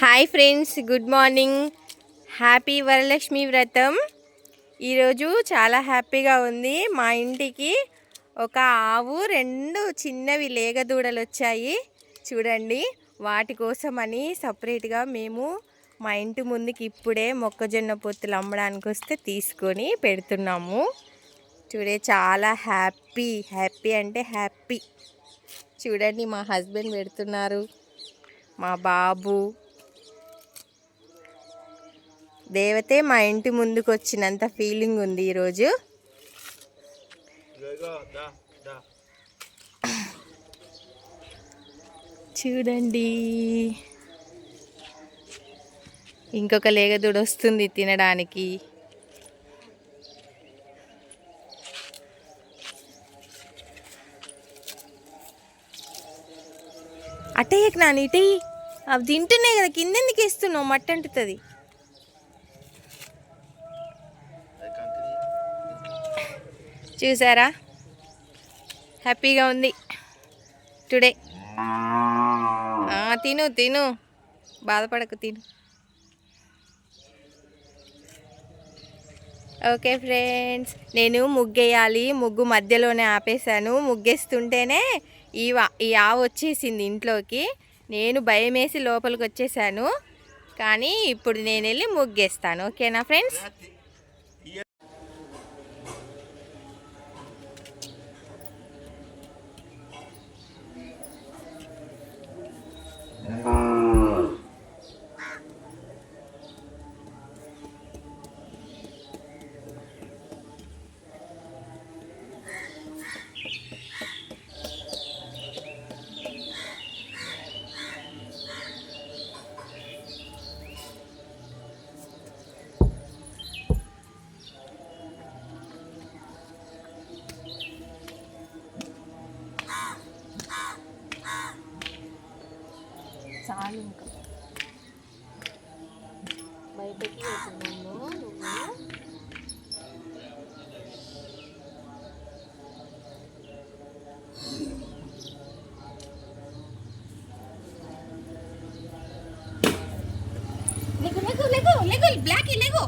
Hi friends, good morning. Happy Varalakshmi వ్రతం. ఈరోజు చాలా హ్యాపీగా ఉంది. మా ఇంటికి ఒక ఆవు, 2 చిన్నవి లేగదూడలు వచ్చాయి. చూడండి, వాటి కోసమని సపరేట్గా మేము మా ఇంటి ముందుకి ఇప్పుడే మొక్కజొన్న పొత్తులు అమ్మడానికి వస్తే తీసుకొని పెడుతున్నాము. చూడే, చాలా హ్యాపీ అంటే హ్యాపీ. చూడండి, మా హస్బెండ్ పెడుతున్నారు, మా బాబు. దేవతే మా ఇంటి ముందుకు వచ్చినంత ఫీలింగ్ ఉంది ఈరోజు. చూడండి, ఇంకొక లేగదూడ వస్తుంది తినడానికి. అట్టయ్యకు నాని, ఇటయ్యి. అవి తింటున్నాయి కదా, కిందెందుకు వేస్తున్నావు? మట్టి అంటుతుంది. చూసారా, హ్యాపీగా ఉంది టుడే. తిను తిను, బాధపడకు, తిను. ఓకే ఫ్రెండ్స్, నేను ముగ్గేయాలి. ముగ్గు మధ్యలోనే ఆపేశాను. ముగ్గేస్తుంటేనే ఈ ఆవు వచ్చేసింది ఇంట్లోకి. నేను భయం వేసి లోపలికి వచ్చేసాను. కానీ ఇప్పుడు నేను వెళ్ళి ముగ్గేస్తాను. ఓకేనా ఫ్రెండ్స్? చాలు, ఇంకా బయటకి వెళ్తున్నాను. నువ్వు బ్లాక్ లేగో.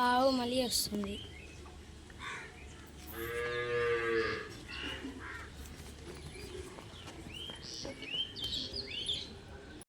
ఆవు మళ్ళీ వస్తుంది.